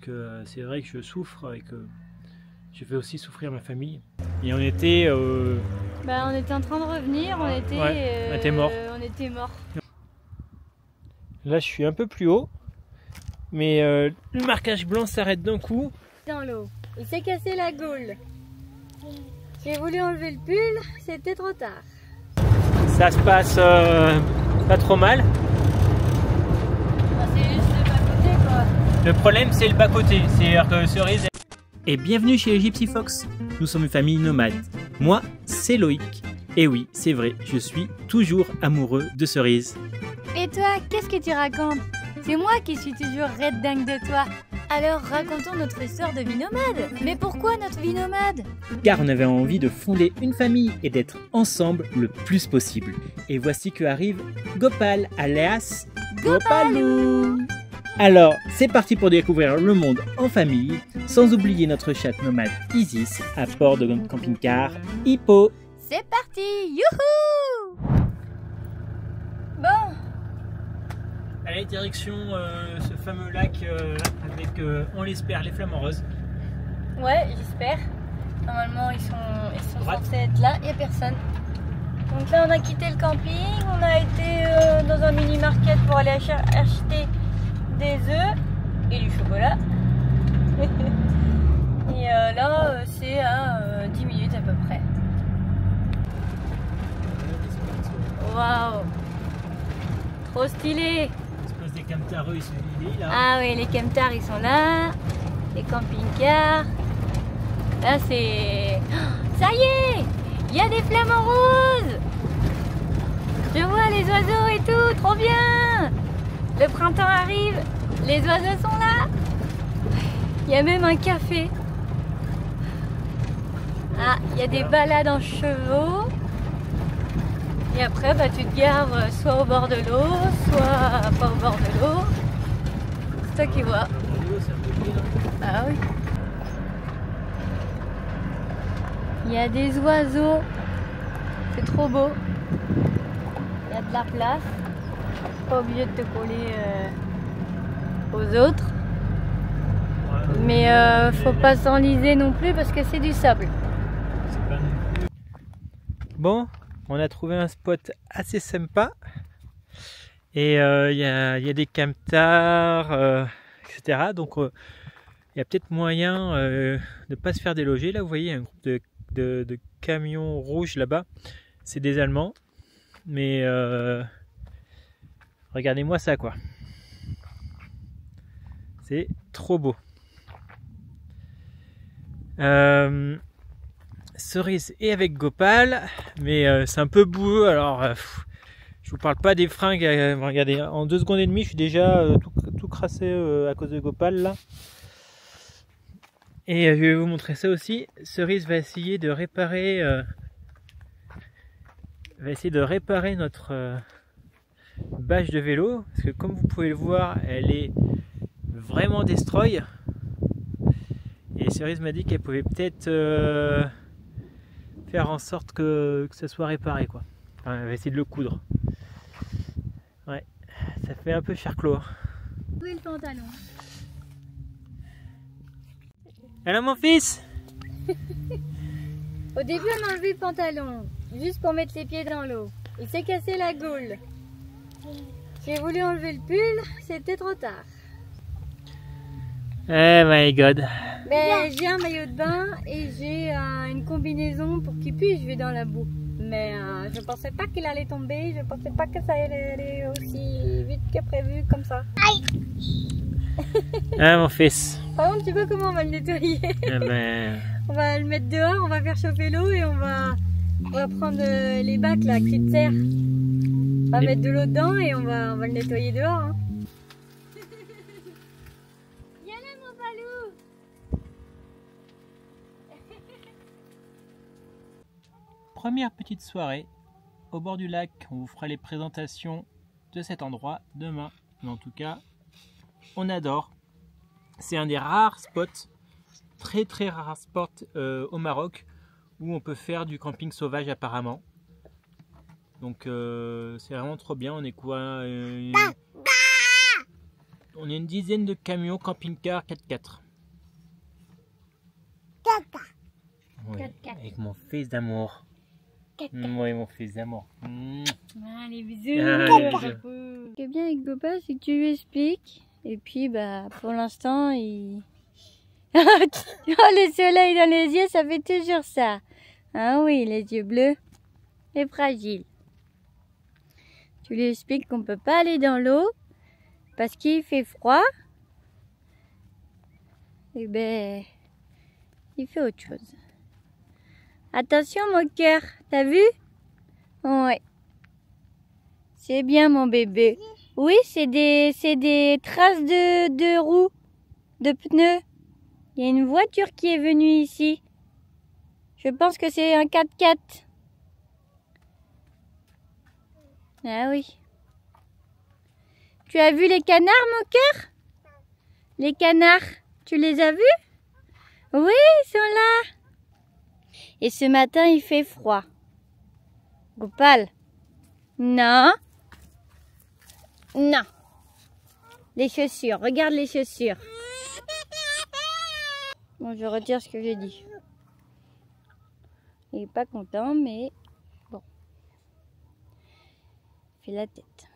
que c'est vrai que je souffre et que je fais aussi souffrir ma famille. Et on était... on était en train de revenir, on était mort. On était mort. Là je suis un peu plus haut, mais le marquage blanc s'arrête d'un coup. Dans l'eau, il s'est cassé la gaule. J'ai voulu enlever le pull, c'était trop tard. Ça se passe pas trop mal. C'est juste le bas-côté quoi. Le problème c'est le bas-côté, c'est-à-dire que Cerise... Et bienvenue chez les Gypsy Fox. Nous sommes une famille nomade. Moi, c'est Loïc. Et oui, c'est vrai, je suis toujours amoureux de Cerise. Et toi, qu'est-ce que tu racontes? C'est moi qui suis toujours red dingue de toi. Alors racontons notre histoire de vie nomade. Mais pourquoi notre vie nomade? Car on avait envie de fonder une famille et d'être ensemble le plus possible. Et voici que arrive Gopal, alias Gopalou. Alors, c'est parti pour découvrir le monde en famille, sans oublier notre chatte nomade Isis à bord de camping-car Hippo. C'est parti, youhou! Bon. Allez, direction ce fameux lac avec, on l'espère, les flamants roses. Ouais, j'espère. Normalement, ils sont censés être là, il n'y a personne. Donc là, on a quitté le camping, on a été dans un mini-market pour aller acheter des œufs et du chocolat. Et là, c'est à 10 minutes à peu près. Waouh! Trop stylé! L'espèce des camtars, ils sont liés là. Ah oui, les camtars ils sont là, les camping-cars. Là c'est... Oh, ça y est! Il y a des flamants roses! Je vois les oiseaux et tout, trop bien! Le printemps arrive, les oiseaux sont là. Il y a même un café. Ah, il y a des balades en chevaux. Et après, tu te gares soit au bord de l'eau, soit pas au bord de l'eau. C'est toi qui vois. Ah oui. Il y a des oiseaux. C'est trop beau. Il y a de la place. Pas obligé de te coller aux autres. Mais faut pas s'enliser non plus parce que c'est du sable. Bon, on a trouvé un spot assez sympa. Et il y a des camtars, etc. Donc il y a peut-être moyen de ne pas se faire déloger. Là, vous voyez un groupe de camions rouges là-bas. C'est des Allemands. Mais regardez-moi ça, quoi. C'est trop beau. Cerise est avec Gopal, mais c'est un peu boueux. Alors, je vous parle pas des fringues. Regardez, en 2 secondes et demie, je suis déjà tout crassé à cause de Gopal là. Et je vais vous montrer ça aussi. Cerise va essayer de réparer, notre bâche de vélo, parce que comme vous pouvez le voir, elle est vraiment destroy. Et Cerise m'a dit qu'elle pouvait peut-être faire en sorte que ça soit réparé, quoi. Enfin, elle va essayer de le coudre. Ouais, ça fait un peu charclos. Où est le pantalon? Alors mon fils! Au début on a enlevé le pantalon, juste pour mettre les pieds dans l'eau. Il s'est cassé la gaule. J'ai voulu enlever le pull, c'était trop tard. Oh my god! Mais j'ai un maillot de bain et j'ai une combinaison pour qu'il puisse jouer dans la boue. Mais je pensais pas qu'il allait tomber, je pensais pas que ça allait aller aussi vite que prévu comme ça. Ah mon fils! Par contre, tu vois comment on va le nettoyer? Ah ben... On va le mettre dehors, on va faire chauffer l'eau et on va prendre les bacs là, cris de serre. On va mettre de l'eau dedans et on va le nettoyer dehors. Hein. Viens là mon balou! Première petite soirée au bord du lac. On vous fera les présentations de cet endroit demain. Mais en tout cas, on adore. C'est un des rares spots, très rares spots au Maroc où on peut faire du camping sauvage apparemment. Donc c'est vraiment trop bien. On est quoi On est une dizaine de camions camping-car 4x4. Oui, 4x4. avec mon fils d'amour. Oui, mon fils d'amour. Allez, bisous. Allez, bisous. Ce qui est bien avec Gopal, c'est que tu lui expliques. Et puis, bah, pour l'instant, il... Oh, le soleil dans les yeux, ça fait toujours ça. Ah oui, les yeux bleus et fragiles. Tu lui expliques qu'on peut pas aller dans l'eau parce qu'il fait froid. Et ben, il fait autre chose. Attention mon cœur, t'as vu? Ouais. C'est bien mon bébé. Oui, c'est des traces de roues, de pneus. Il y a une voiture qui est venue ici. Je pense que c'est un 4x4. Ah oui. Tu as vu les canards, mon cœur? Les canards, tu les as vus? Oui, ils sont là. Et ce matin, il fait froid. Gopal? Non. Non. Les chaussures, regarde les chaussures. Bon, je retire ce que j'ai dit. Il est pas content, mais bon. Il fait la tête.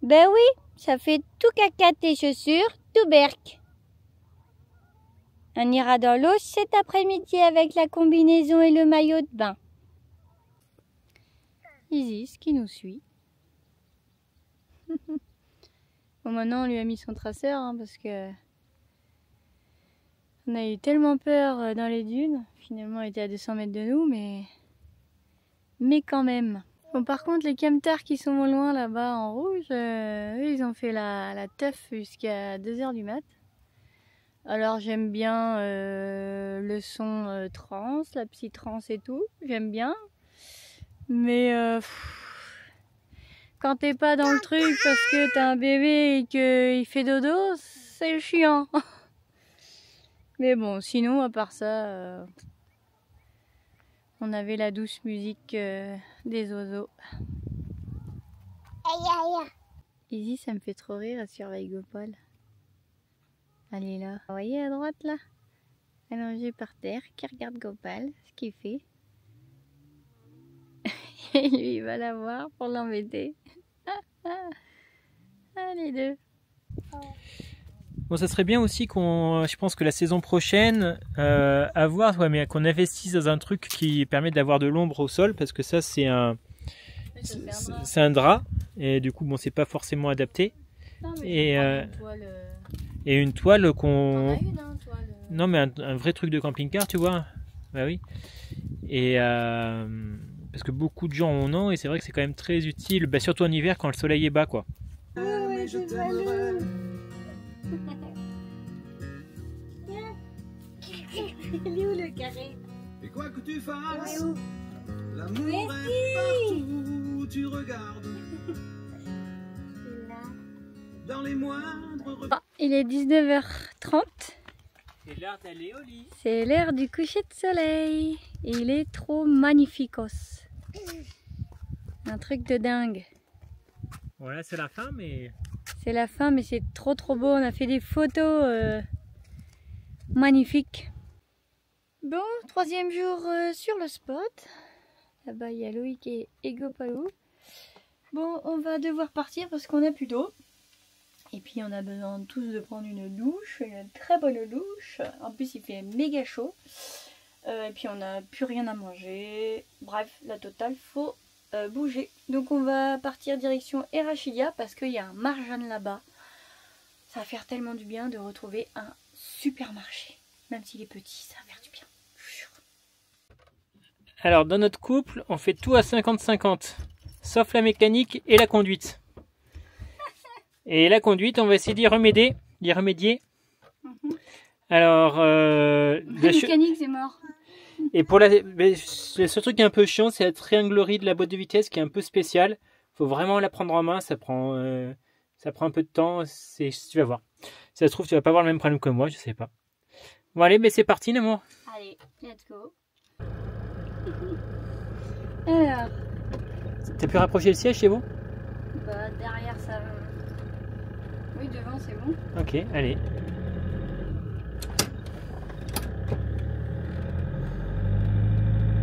Ben oui, ça fait tout caca tes chaussures, tout berk. On ira dans l'eau cet après-midi avec la combinaison et le maillot de bain. Isis qui nous suit. Bon, maintenant on lui a mis son traceur hein, parce que on a eu tellement peur dans les dunes. Finalement elle était à 200 mètres de nous, mais quand même. Bon, par contre les camters qui sont au loin là-bas en rouge, eux, ils ont fait la teuf jusqu'à 2 h du mat. Alors j'aime bien le son trance, la psy-trance et tout, j'aime bien. Mais quand t'es pas dans le truc parce que t'as un bébé et qu'il fait dodo, c'est chiant. Mais bon, sinon à part ça, on avait la douce musique des oiseaux. Izzy, ça me fait trop rire, elle surveille Gopal. Elle est là. Vous voyez à droite là, allongée par terre, qui regarde Gopal, ce qu'il fait. Et lui il va la voir pour l'embêter. Ah, les deux. Bon, ça serait bien aussi je pense que la saison prochaine, à voir, ouais, mais qu'on investisse dans un truc qui permet d'avoir de l'ombre au sol, parce que ça c'est un drap, et du coup bon c'est pas forcément adapté. Non, et une toile qu'on... toile. Non mais un vrai truc de camping-car, tu vois. Bah oui. Et parce que beaucoup de gens en ont, et c'est vrai que c'est quand même très utile, bah, surtout en hiver quand le soleil est bas quoi. Ouais, je t'aimerais. Il est où le carré? Et quoi que tu fasses, Ouais, l'amour est partout où tu regardes. Dans les moindres... Il est 19h30. C'est l'heure d'aller au lit. C'est l'heure du coucher de soleil. Et il est trop magnificos. Un truc de dingue. Voilà, c'est la fin, mais... C'est la fin, mais c'est trop beau. On a fait des photos magnifiques. Bon, 3e jour sur le spot. Là-bas, il y a Loïc et Gopalou. Bon, on va devoir partir parce qu'on n'a plus d'eau. Et puis, on a besoin tous de prendre une douche, une très bonne douche. En plus, il fait méga chaud. Et puis, on n'a plus rien à manger. Bref, la totale, faut bouger. Donc, on va partir direction Erachilia parce qu'il y a un marjan là-bas. Ça va faire tellement du bien de retrouver un supermarché. Même s'il est petit, ça va faire du bien. Alors, dans notre couple, on fait tout à 50-50. Sauf la mécanique et la conduite. Et la conduite, on va essayer d'y remédier. Alors, la mécanique, c'est mort. Et pour le seul truc qui est un peu chiant, c'est la trianglerie de la boîte de vitesse qui est un peu spéciale. Faut vraiment la prendre en main, ça prend un peu de temps. Tu vas voir. Si ça se trouve, tu vas pas avoir le même problème que moi, je sais pas. Bon allez, mais c'est parti, l'amour. Allez, let's go. Alors, T'as pu rapprocher le siège chez vous? bah, derrière ça Oui, devant, c'est bon. Ok, allez.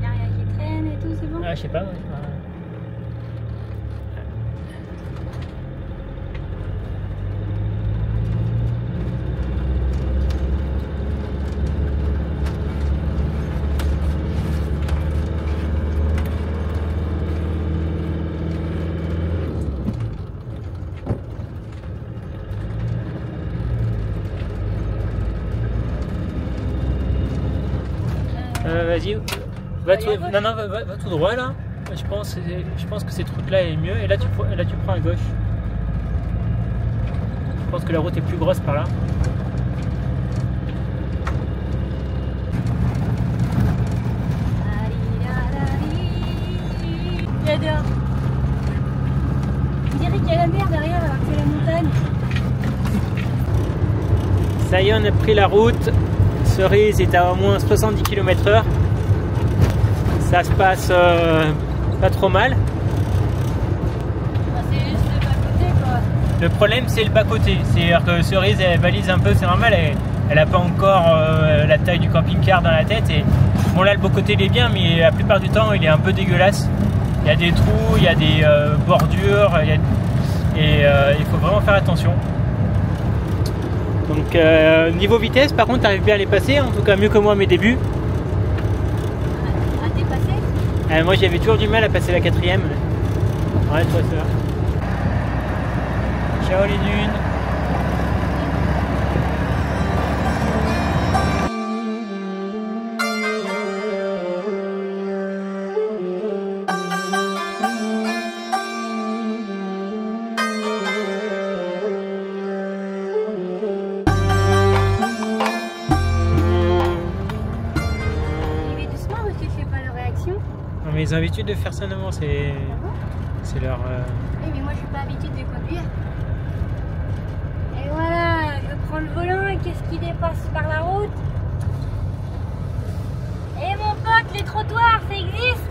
Y'a rien qui traîne et tout, c'est bon? Ah, je sais pas. Ouais. Vas-y, va tout droit là. Je pense que cette route là est mieux. Et là tu prends à gauche. Je pense que la route est plus grosse par là. J'adore. On dirait qu'il y a la mer derrière alors que c'est la montagne. Ça y est, on a pris la route. Cerise est à au moins 70 km/h. Ça se passe pas trop mal. C'est juste le bas-côté quoi. Le problème c'est le bas-côté. C'est-à-dire que Cerise elle balise un peu, c'est normal. Elle n'a pas encore la taille du camping-car dans la tête. Et bon là le beau-côté il est bien, mais la plupart du temps il est un peu dégueulasse. Il y a des trous, il y a des bordures. Il faut vraiment faire attention. Donc niveau vitesse par contre t'arrives bien à les passer, en tout cas mieux que moi à mes débuts. À dépasser? Moi j'avais toujours du mal à passer la 4ème. Ouais toi ça va. Ciao les dunes. Ils ont l'habitude de faire ça, non? C'est leur... Oui, mais moi je suis pas habituée de conduire. Et voilà, je prends le volant et qu'est-ce qui dépasse par la route? Et mon pote, les trottoirs, ça existe?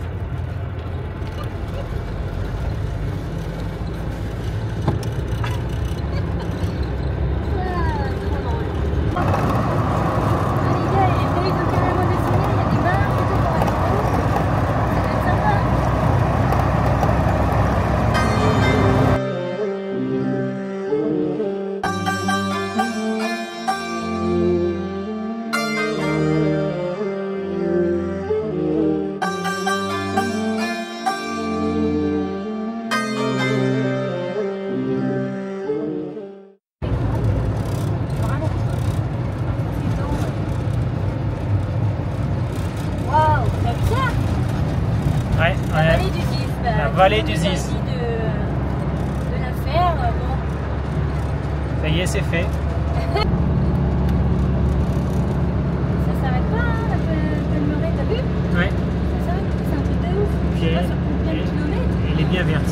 La vallée du Ziz. De la faire, bon. Ça y est, c'est fait. Ça s'arrête pas, hein, la Pellemeret, t'as vu? Ouais. Ça s'arrête, c'est un truc de ouf. Je sais pas sur combien de kilomètres. Elle est bien verte.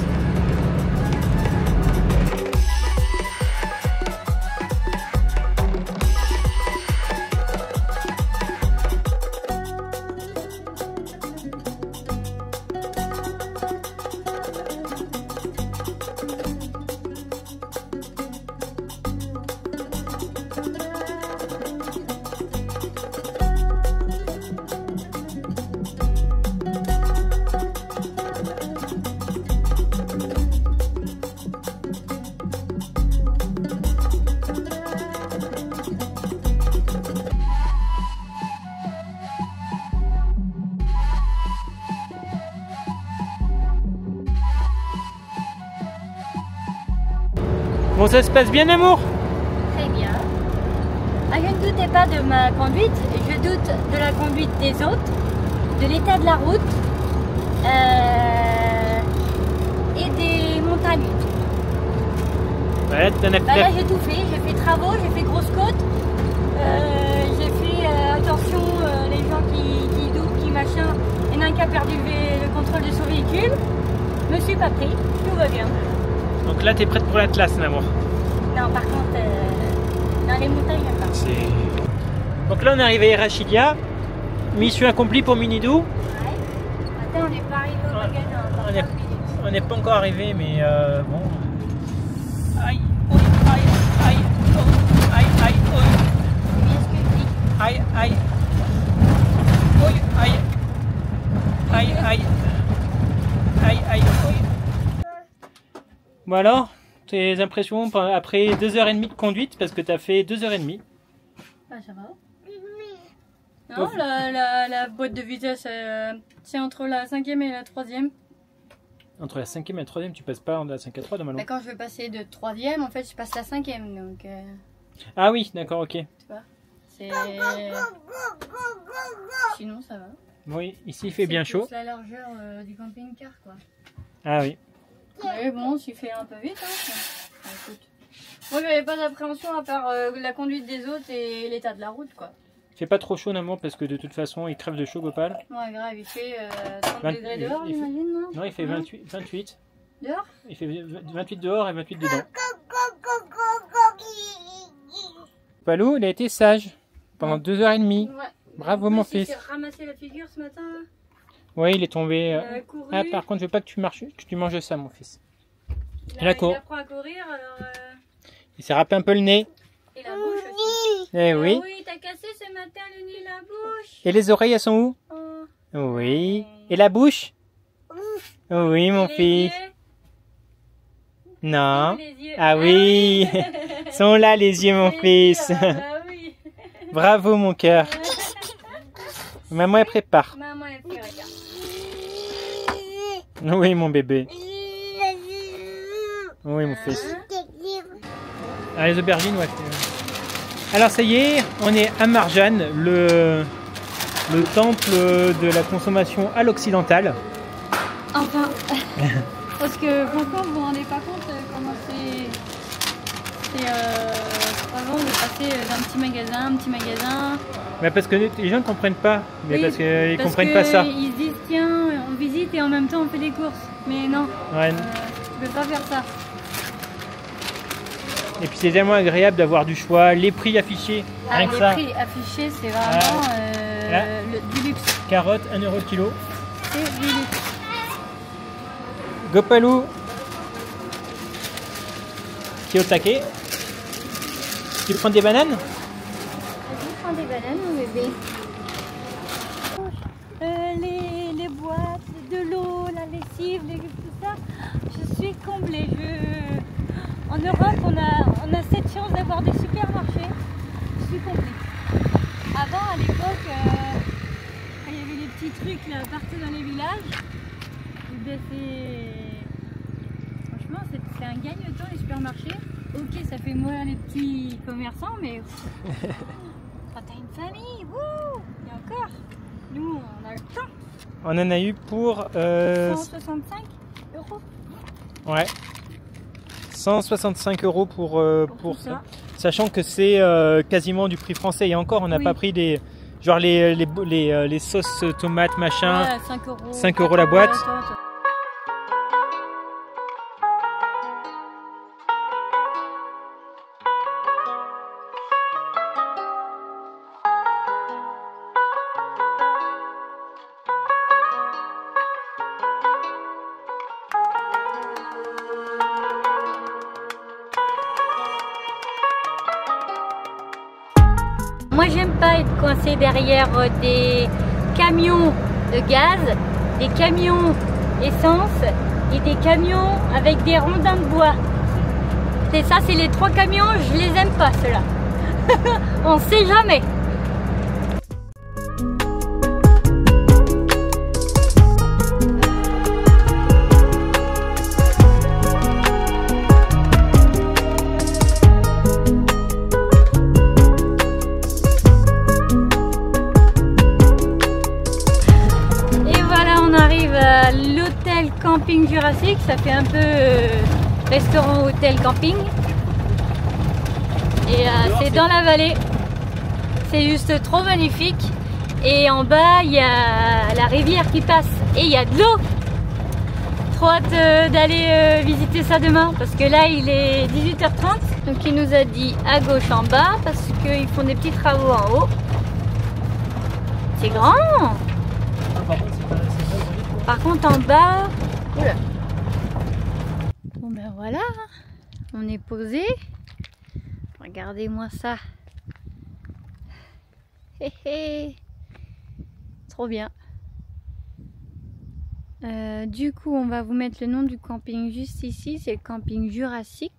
Bon, ça se passe bien, amour? Très bien. Ah, je ne doutais pas de ma conduite, je doute de la conduite des autres, de l'état de la route et des montagnes. Ouais, t'en as Bah là j'ai tout fait, j'ai fait travaux, j'ai fait grosse côte, j'ai fait attention les gens qui doutent, qui machin, il y en a un qui a perdu le contrôle de son véhicule, je me suis pas pris, tout va bien. Donc là t'es prête pour l'Atlas, Namour? Non par contre, dans les montagnes j'aime pas. Donc là on arrive à Irachilia, mission accomplie pour Minidou. Ouais. Attends, on n'est pas arrivé au magasin, dans 5 minutes. On n'est pas encore arrivé mais bon... Aïe, aïe, aïe. Bon alors, tes impressions après 2h30 de conduite, parce que tu as fait 2h30. Ah, ça va. Non, la boîte de vitesse, c'est entre la 5e et la 3e. Entre la 5e et la 3e, tu passes pas de la 5 à 3 normalement. Mais quand je vais passer de 3e, en fait, je passe la 5e. Donc, ah oui, d'accord, ok. tu vois, c'est... Sinon, ça va. Oui, ici il fait bien chaud. C'est la largeur du camping-car, quoi. Ah oui. Mais bon, tu fais un peu vite, hein. Enfin, écoute. Moi, j'avais pas d'appréhension à part la conduite des autres et l'état de la route, quoi. Il fait pas trop chaud normalement parce que de toute façon il crève de chaud Gopal. Ouais, grave, il fait 30 degrés dehors, il fait... j'imagine, non? Non, il fait 28. Dehors? Il fait 28 dehors et 28 dedans. Palou, il a été sage pendant 2h30. Ouais. Bravo mon fils. Il s'est ramassé la figure ce matin, là. Oui, il est tombé. Il a couru. Ah, par contre, je veux pas que tu manges ça, mon fils. Il court. apprend à courir, alors... Il s'est râpé un peu le nez. Et la bouche aussi. Eh oui. Oui, t'as cassé ce matin le nez et la bouche. Et les oreilles, elles sont où? Oh. Oui. Et la bouche? Oui, mon Les fils. yeux. Non. Les yeux. Ah oui. Sont là les yeux, mon Les fils. yeux, ah bah oui. Bravo, mon cœur. Maman, elle prépare. Maman, elle fait, regarde. Oui, mon bébé. Oui, mon fils. Ah, les aubergines, ouais. Alors, ça y est, on est à Marjane, le temple de la consommation à l'occidental. Enfin, parce que franchement, vous vous rendez pas compte comment c'est avant de passer d'un petit magasin à un petit magasin. Mais parce que les gens ne comprennent pas. Mais Oui, parce qu'ils ne comprennent que pas ça. Ils se disent, tiens, on visite et en même temps on fait des courses. Mais non, Ouais. tu peux pas faire ça. Et puis c'est tellement agréable d'avoir du choix, les prix affichés, rien que Les ça. prix affichés, c'est vraiment Là. du luxe. Carottes, 1 euro le kilo. C'est du luxe. Gopalou, qui est au taquet. Tu veux prendre des bananes? Vas-y, prends des bananes, mon bébé. Les boîtes, de l'eau, la lessive, tout ça, je suis comblée. En Europe, on a cette chance d'avoir des supermarchés. Je suis comblée. Avant, à l'époque, quand il y avait les petits trucs là, partout dans les villages, eh bien, franchement, c'est un gagne-temps les supermarchés. Ok, ça fait mourir les petits commerçants, mais quand t'as une famille, wouh, et encore, nous, on a le temps. On en a eu pour 165 euros. ouais, 165 euros pour ça. Sachant que c'est quasiment du prix français. Et encore, on n'a pas pris des genre les sauces tomates machin. Ouais, 5 euros. 5 euros la boîte. Moi, j'aime pas être coincé derrière des camions de gaz, des camions essence et des camions avec des rondins de bois. C'est ça, c'est les 3 camions, je les aime pas ceux-là. On sait jamais. L'hôtel camping Jurassique, ça fait un peu restaurant hôtel camping et c'est dans la vallée, c'est juste trop magnifique et en bas il y a la rivière qui passe et il y a de l'eau. Trop hâte d'aller visiter ça demain parce que là il est 18h30, donc il nous a dit à gauche en bas parce qu'ils font des petits travaux en haut. C'est grand. Par contre en bas, oula. Bon ben voilà, on est posé. Regardez-moi ça. Hé hé. Trop bien. Du coup, on va vous mettre le nom du camping juste ici. C'est le camping Jurassique.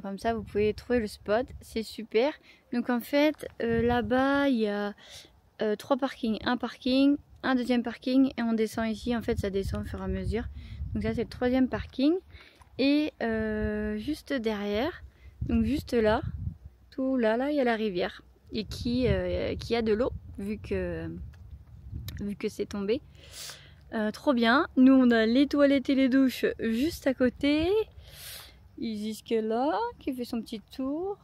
Comme ça, vous pouvez trouver le spot. C'est super. Donc en fait, là-bas, il y a 3 parkings. Un parking, un deuxième parking. Et on descend ici. En fait, ça descend au fur et à mesure. Donc ça, c'est le 3e parking. Et juste derrière, donc juste là, tout là, il y a la rivière. Et qui a de l'eau, vu que c'est tombé. Trop bien. Nous, on a les toilettes et les douches juste à côté. Isis qui est là, qui fait son petit tour.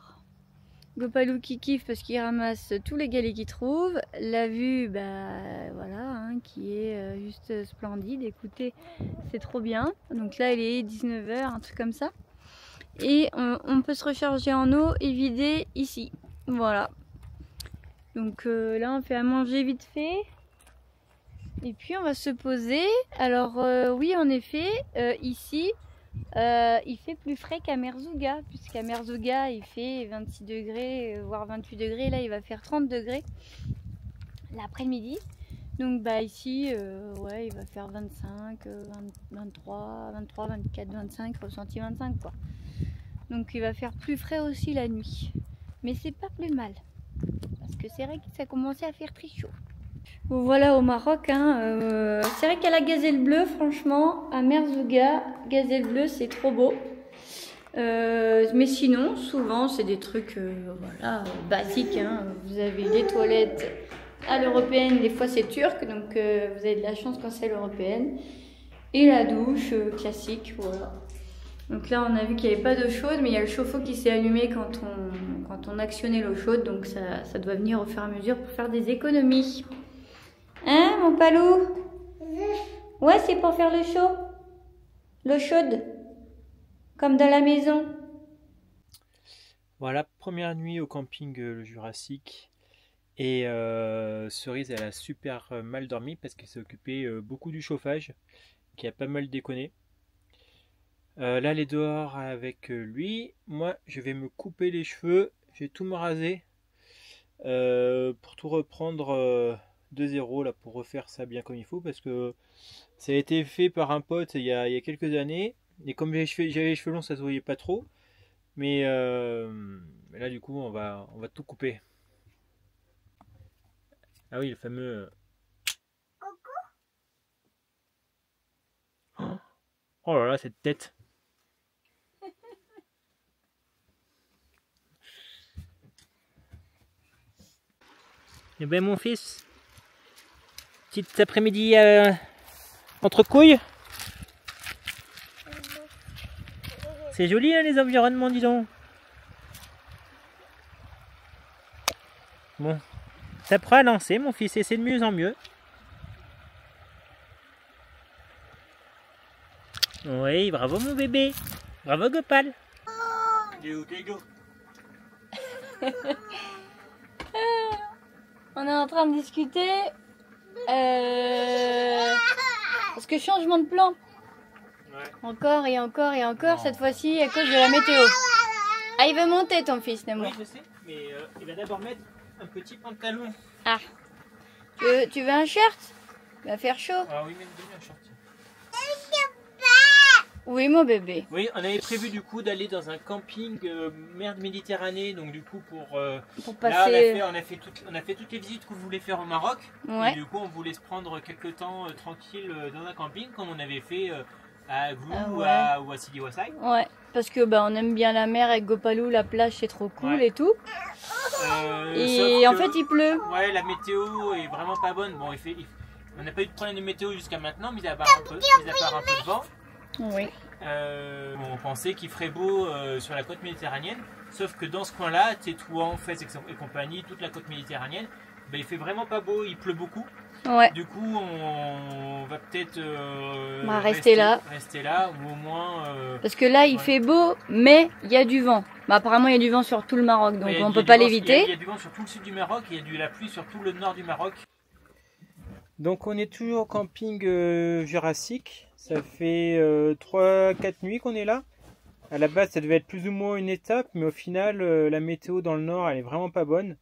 Gopalou qui kiffe parce qu'il ramasse tous les galets qu'il trouve. La vue, bah voilà, hein, qui est juste splendide. Écoutez, c'est trop bien. Donc là, il est 19 h, un truc comme ça. Et on peut se recharger en eau et vider ici. Voilà. Donc là, on fait à manger vite fait. Et puis, on va se poser. Alors, oui, en effet, ici... il fait plus frais qu'à Merzouga, puisqu'à Merzouga il fait 26 degrés, voire 28 degrés, là il va faire 30 degrés l'après-midi. Donc bah ici, ouais, il va faire 25, 23, 24, 25, ressenti 25 quoi. Donc il va faire plus frais aussi la nuit. Mais c'est pas plus mal, parce que c'est vrai que ça commençait à faire très chaud. Bon, voilà au Maroc, hein, c'est vrai qu'à la Gazelle Bleue, franchement, à Merzouga, Gazelle Bleue, c'est trop beau. Mais sinon, souvent, c'est des trucs voilà, basiques. Hein. Vous avez les toilettes à l'européenne, des fois c'est turc, donc vous avez de la chance quand c'est l'européenne. Et la douche classique, voilà. Donc là, on a vu qu'il n'y avait pas d'eau chaude, mais il y a le chauffe-eau qui s'est allumé quand on actionnait l'eau chaude, donc ça doit venir au fur et à mesure pour faire des économies. Hein, mon palou? Ouais, c'est pour faire le chaud. L'eau chaude. Comme dans la maison. Voilà, première nuit au camping le Jurassique. Et Cerise, elle a super mal dormi parce qu'elle s'est occupée beaucoup du chauffage, qui a pas mal déconné. Là, elle est dehors avec lui. Moi, je vais me couper les cheveux. Je vais tout me raser pour tout reprendre de zéro, là, pour refaire ça bien comme il faut, parce que ça a été fait par un pote il y a quelques années. Et comme j'avais les cheveux longs, ça se voyait pas trop. Mais là, du coup, on va tout couper. Ah oui, le fameux... Oh là là, cette tête. Eh ben mon fils, petit après-midi entre couilles. C'est joli hein, les environnements, dis donc. Bon, ça prend à lancer mon fils et c'est de mieux en mieux. Oui, bravo mon bébé. Bravo Gopal. On est en train de discuter. Parce que changement de plan. Ouais. Encore et encore et encore, cette fois-ci à cause de la météo. Ah, il veut monter ton fils, Nemo. Oui, je sais, mais il va d'abord mettre un petit pantalon. Ah, tu veux un shirt? Il va faire chaud. Ah oui, même un short. Oui, mon bébé. Oui, on avait prévu du coup d'aller dans un camping mer de Méditerranée, donc du coup pour passer. là on a fait toutes les visites qu'on voulait faire au Maroc. Ouais. Et du coup on voulait se prendre quelques temps tranquille dans un camping comme on avait fait à Glou ouais. ou à Sidi Wassaï. Ouais, parce que bah on aime bien la mer avec Gopalou, la plage c'est trop cool et tout. Et en fait il pleut. Ouais, la météo est vraiment pas bonne. Bon, on n'a pas eu de problème de météo jusqu'à maintenant, mis à part un peu de vent. Oui. On pensait qu'il ferait beau sur la côte méditerranéenne, sauf que dans ce coin-là, Tétouan, Fès et compagnie, toute la côte méditerranéenne, ben, il fait vraiment pas beau, il pleut beaucoup. Ouais. Du coup, on va peut-être rester là, ou au moins. Parce que là, il fait beau, mais il y a du vent. Bah, apparemment, il y a du vent sur tout le Maroc, donc on peut pas l'éviter. Il y a du vent sur tout le sud du Maroc, et il y a de la pluie sur tout le nord du Maroc. Donc on est toujours au camping Jurassique. Ça fait 3-4 nuits qu'on est là. À la base ça devait être plus ou moins une étape, mais au final la météo dans le nord elle est vraiment pas bonne.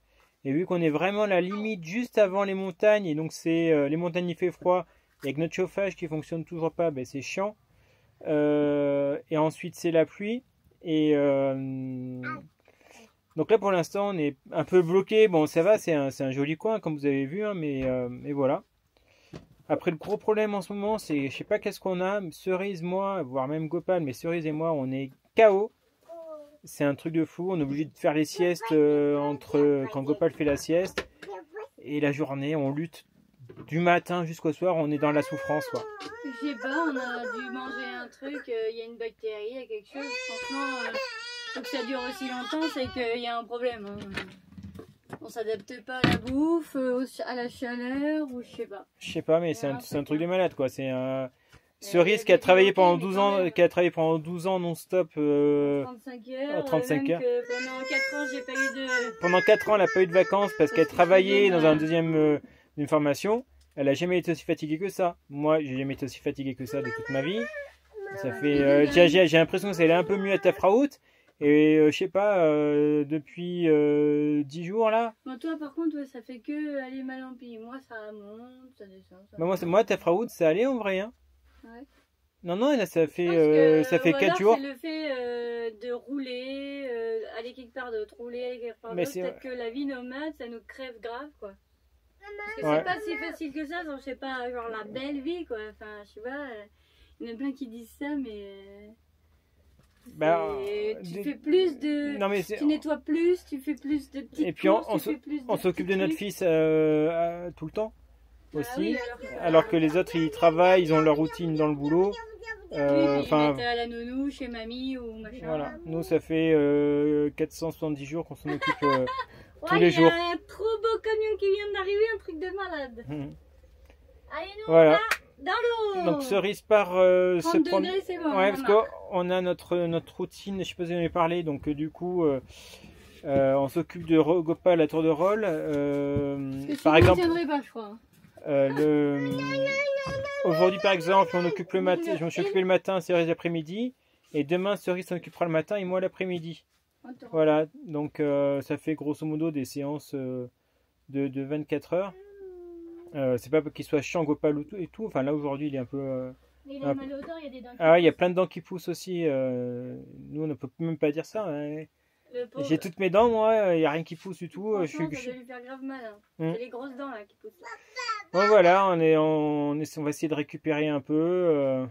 Et vu qu'on est vraiment à la limite juste avant les montagnes, et donc c'est les montagnes il fait froid, Et avec notre chauffage qui fonctionne toujours pas, ben, c'est chiant. Et ensuite c'est la pluie. Et donc là pour l'instant on est un peu bloqué. Bon ça va, c'est un joli coin comme vous avez vu, hein, mais voilà. Après le gros problème en ce moment c'est, je sais pas qu'est-ce qu'on a, Cerise, moi, voire même Gopal, mais Cerise et moi on est KO. C'est un truc de fou, on est obligé de faire les siestes quand Gopal fait la sieste. Et la journée on lutte du matin jusqu'au soir, on est dans la souffrance quoi. Je sais pas, on a dû manger un truc, il y a une bactérie, il y a quelque chose. Franchement, faut que ça dure aussi longtemps, c'est qu'il y a un problème. Hein. On s'adapte pas à la bouffe, à la chaleur, ou je sais pas. Je sais pas, mais c'est un truc de malade quoi. C'est Cerise qui a travaillé pendant 12 ans, non-stop. 35 heures. 35 heures. Pendant 4 ans, j'ai pas eu de. Pendant 4 ans, elle n'a pas eu de vacances parce qu'elle travaillait dans un deuxième une formation. Elle a jamais été aussi fatiguée que ça. Moi, j'ai jamais été aussi fatigué que ça de toute ma vie. Ça fait, j'ai l'impression que ça allait un peu mieux à Tafraout. Et je sais pas, depuis 10 jours là. Bon, toi par contre, ouais, ça fait que aller mal en pis. Moi, ça monte, ça descend. Ça Moi, Tafraout, ça allait en vrai. Hein. Ouais. Non, là, ça fait 4 jours. C'est le fait de rouler, aller quelque part, de rouler, aller quelque part. Peut-être que la vie nomade, ça nous crève grave, quoi. Parce que c'est pas si facile que ça, genre, je sais pas, genre la belle vie, quoi. Enfin, je sais pas, il y en a plein qui disent ça, mais... tu fais plus de... Non, mais tu nettoies plus, tu fais plus de petites et puis on s'occupe de notre fils tout le temps aussi, alors que les autres ils travaillent, ils ont leur routine dans le boulot. Ils mettent à la nounou chez mamie ou machin. Voilà, nous ça fait 470 jours qu'on s'en occupe tous les jours. Il y a un trop beau camion qui vient d'arriver, un truc de malade. Allez, nous voilà. On va dans l'eau. Donc Cerise part se prendre. C'est bon, ouais, parce qu'on a notre routine, je sais pas si vous en avez parlé, donc du coup on s'occupe de Gopal à la tour de rôle. Par exemple, pas, je crois. Aujourd'hui par exemple, je me suis occupé le matin, Cerise l'après-midi, et demain Cerise s'en occupera le matin et moi l'après-midi. Voilà, donc ça fait grosso modo des séances de 24 heures. C'est pas qu'il soit chiant Gopal ou tout et tout. Enfin là aujourd'hui il est un peu. Il a mal aux dents, il y a des dents. Ah ouais, il y a plein de dents qui poussent aussi. Nous on ne peut même pas dire ça. Hein. J'ai toutes mes dents moi, il n'y a rien qui pousse du tout. Ça doit lui faire grave mal. Hein. C'est les grosses dents là qui poussent. Bon voilà, on va essayer de récupérer un peu.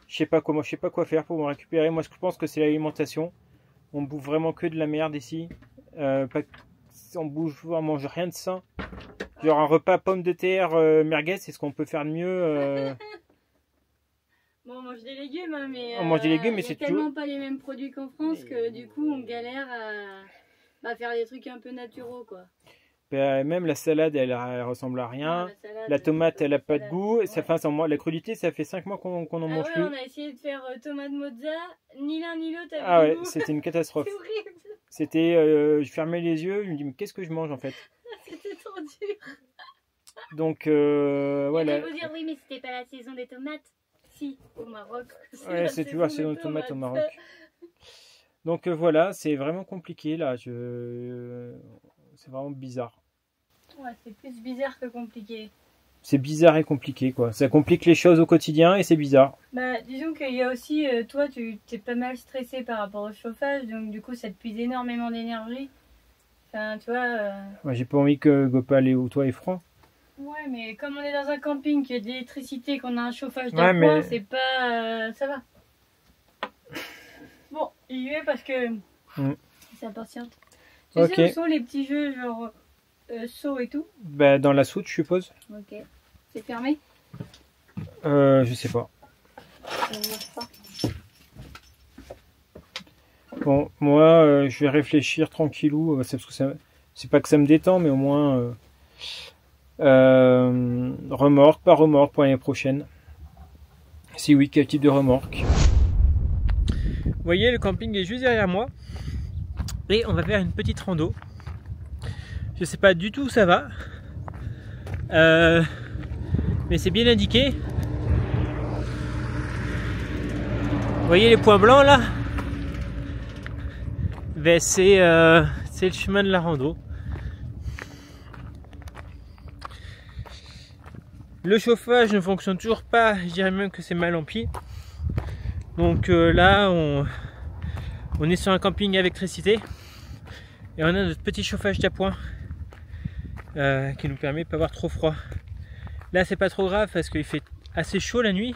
Je sais pas quoi faire pour me récupérer. Moi je pense que c'est l'alimentation. On bouffe vraiment que de la merde ici. On mange rien de sain. Genre un repas pommes de terre merguez, c'est ce qu'on peut faire de mieux. Bon, on mange des légumes, hein, mais on mange des légumes, mais c'est tellement pas les mêmes produits qu'en France que du coup on galère à faire des trucs un peu naturaux, quoi. Même la salade, elle ressemble à rien. La tomate, elle a pas de goût. Ouais. La crudité, ça fait 5 mois qu'on en mange plus. On a essayé de faire tomate mozza, ni l'un ni l'autre. Ah ouais, c'était une catastrophe. C'est horrible. C'était, je fermais les yeux, je me dis mais qu'est-ce que je mange en fait. C'était trop dur. Donc voilà. Je vais vous dire oui, mais c'était pas la saison des tomates. Si, au Maroc. Ouais, c'est toujours la saison des tomates au Maroc. Donc voilà, c'est vraiment compliqué là. C'est vraiment bizarre. Ouais, c'est plus bizarre que compliqué. C'est bizarre et compliqué quoi. Ça complique les choses au quotidien et c'est bizarre. Bah disons qu'il y a aussi, toi tu t'es pas mal stressé par rapport au chauffage, donc du coup ça te puise énormément d'énergie. Enfin tu vois... Ouais, j'ai pas envie que Gopal ou toi ait froid. Ouais, mais comme on est dans un camping, qu'il y a de l'électricité, qu'on a un chauffage d'appoint, c'est pas... ça va. Bon, j'y vais parce que ça patiente. Tu sais où sont les petits jeux genre saut et tout? Bah dans la soute je suppose. Ok. C'est fermé? Je sais pas. Bon, moi je vais réfléchir tranquillou, c'est pas que ça me détend, mais au moins remorque, pas remorque pour l'année prochaine. Si oui, quel type de remorque? Vous voyez, le camping est juste derrière moi et on va faire une petite rando. Je sais pas du tout où ça va, mais c'est bien indiqué. Vous voyez les points blancs là? Ben, c'est le chemin de la rando. Le chauffage ne fonctionne toujours pas, je dirais même que c'est mal empli. Donc là on est sur un camping à électricité et on a notre petit chauffage d'appoint qui nous permet de ne pas avoir trop froid. Là c'est pas trop grave parce qu'il fait assez chaud la nuit,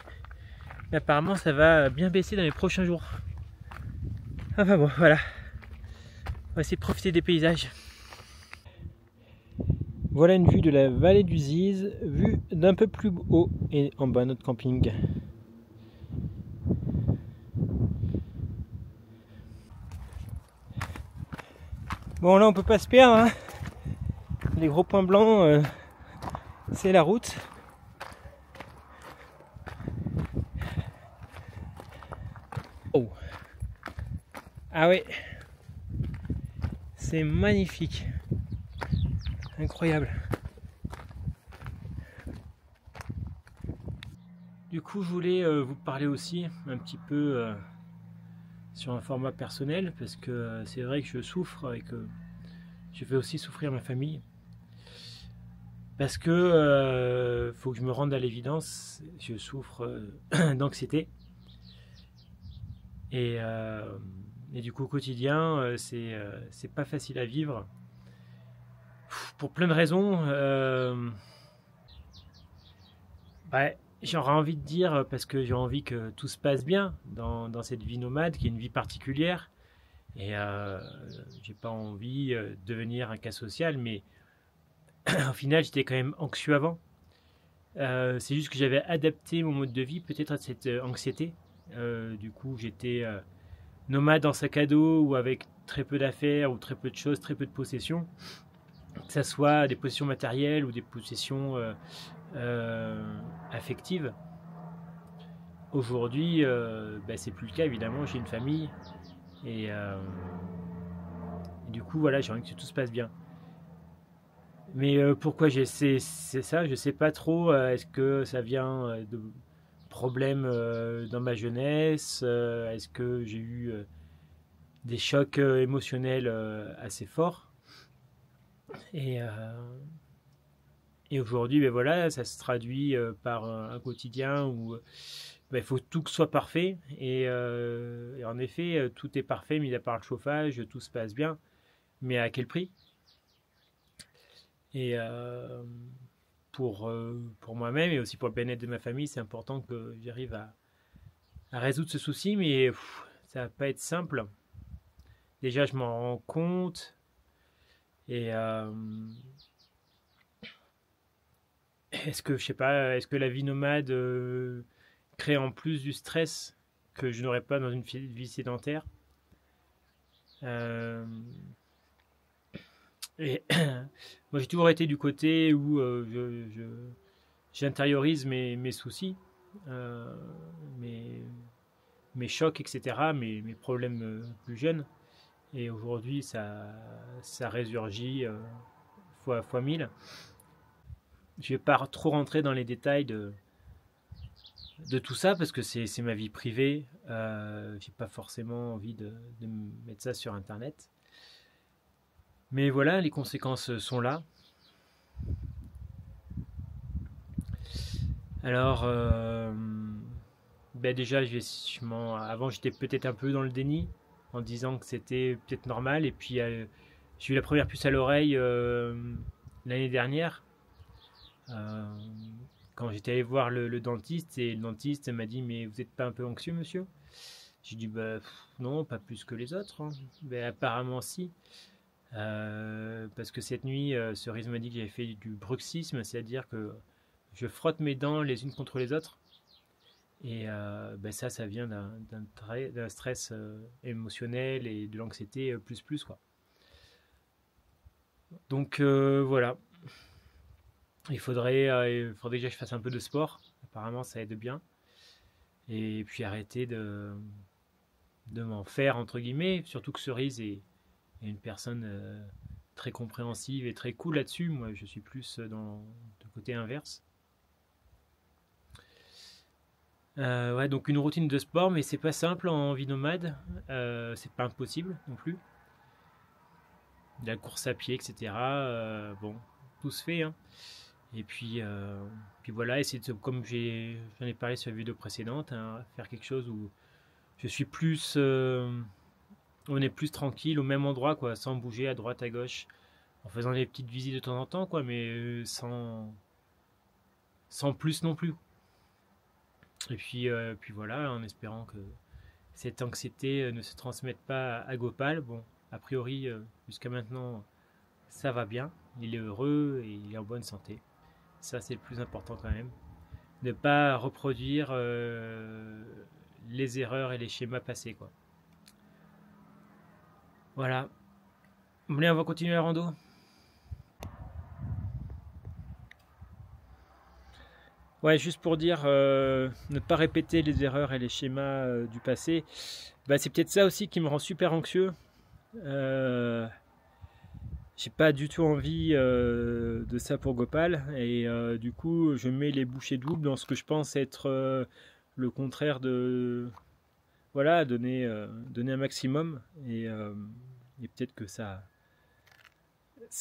mais apparemment ça va bien baisser dans les prochains jours. Enfin bon, voilà, on va essayer de profiter des paysages. Voilà une vue de la vallée du Ziz, vue d'un peu plus haut et en bas notre camping. Bon là on peut pas se perdre, hein. Les gros points blancs, c'est la route. Oh. Ah ouais, c'est magnifique, incroyable. Du coup je voulais vous parler aussi un petit peu sur un format personnel, parce que c'est vrai que je souffre et que je fais aussi souffrir ma famille. Parce que faut que je me rende à l'évidence, je souffre d'anxiété. Et du coup au quotidien, c'est pas facile à vivre. Pour plein de raisons. J'aurais envie de dire, parce que j'ai envie que tout se passe bien dans cette vie nomade, qui est une vie particulière. Et j'ai pas envie de devenir un cas social, mais au final j'étais quand même anxieux avant. C'est juste que j'avais adapté mon mode de vie peut-être à cette anxiété. Du coup j'étais nomade en sac à dos, ou avec très peu d'affaires, ou très peu de choses, très peu de possessions. Que ce soit des possessions matérielles ou des possessions affectives. Aujourd'hui c'est plus le cas, évidemment, j'ai une famille. Et du coup voilà, j'ai envie que tout se passe bien. Mais pourquoi c'est ça, je sais pas trop. Est-ce que ça vient de problèmes dans ma jeunesse? Est-ce que j'ai eu des chocs émotionnels assez forts? Et aujourd'hui, voilà, ça se traduit par un quotidien où il faut tout que soit parfait. Et en effet, tout est parfait, mis à part le chauffage, tout se passe bien. Mais à quel prix? Et pour moi-même et aussi pour le bien-être de ma famille, c'est important que j'arrive à résoudre ce souci, mais ça va pas être simple. Déjà, je m'en rends compte. Et est-ce que, je sais pas, est-ce que la vie nomade crée en plus du stress que je n'aurais pas dans une vie sédentaire? Et moi j'ai toujours été du côté où j'intériorise mes soucis, mes chocs, etc., mes problèmes plus jeunes. Et aujourd'hui ça résurgit fois 1000. Je vais pas trop rentrer dans les détails de tout ça parce que c'est ma vie privée. J'ai pas forcément envie de mettre ça sur internet. Mais voilà, les conséquences sont là. Alors, déjà, avant j'étais peut-être un peu dans le déni, en disant que c'était peut-être normal. Et puis, j'ai eu la première puce à l'oreille l'année dernière, quand j'étais allé voir le dentiste. Et le dentiste m'a dit: mais vous n'êtes pas un peu anxieux, monsieur? J'ai dit: non, pas plus que les autres, hein. Apparemment si. Parce que cette nuit, Cerise m'a dit que j'avais fait du bruxisme, c'est-à-dire que je frotte mes dents les unes contre les autres. Et ça vient d'un stress émotionnel et de l'anxiété plus quoi. Donc voilà. Il faudrait déjà que je fasse un peu de sport. Apparemment ça aide bien. Et puis arrêter de m'en faire, entre guillemets. Surtout que Cerise est une personne très compréhensive et très cool là-dessus. Moi je suis plus dans le côté inverse. Donc une routine de sport, mais c'est pas simple en vie nomade. C'est pas impossible non plus. De la course à pied, etc. Bon, tout se fait, hein. Et puis voilà, essayer de, comme j'en ai parlé sur la vidéo précédente, hein, faire quelque chose où je suis plus, on est plus tranquille au même endroit, quoi, sans bouger à droite à gauche, en faisant des petites visites de temps en temps, quoi, mais sans plus non plus. Et puis voilà, en espérant que cette anxiété ne se transmette pas à Gopal. Bon, a priori, jusqu'à maintenant, ça va bien. Il est heureux et il est en bonne santé. Ça, c'est le plus important quand même. Ne pas reproduire les erreurs et les schémas passés, quoi. Voilà. Allez, on va continuer la rando. Ouais, juste pour dire, ne pas répéter les erreurs et les schémas du passé, bah, c'est peut-être ça aussi qui me rend super anxieux. J'ai pas du tout envie de ça pour Gopal, et du coup je mets les bouchées doubles dans ce que je pense être le contraire de, voilà, donner un maximum, et peut-être que ça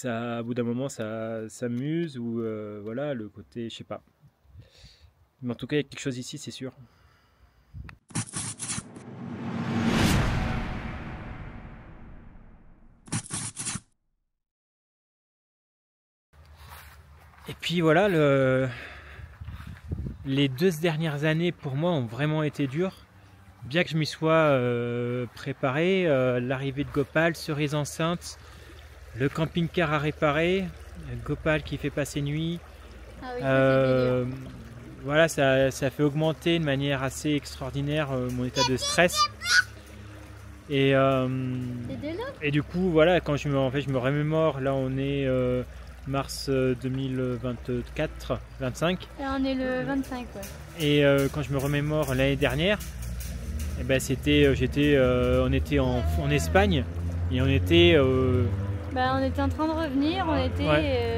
à bout d'un moment ça s'amuse, ou voilà, le côté, je sais pas. Mais en tout cas, il y a quelque chose ici, c'est sûr. Et puis voilà, les 2 dernières années pour moi ont vraiment été dures. Bien que je m'y sois préparé, l'arrivée de Gopal, cerise enceinte, le camping-car à réparer, Gopal qui fait passer nuit. Ah oui, voilà, ça fait augmenter de manière assez extraordinaire mon état de stress. Et du coup, voilà, quand je me remémore, là on est mars 2024, 25. là on est le 25, ouais. Et quand je me remémore l'année dernière, eh ben on était en Espagne, et on était on était en train de revenir, on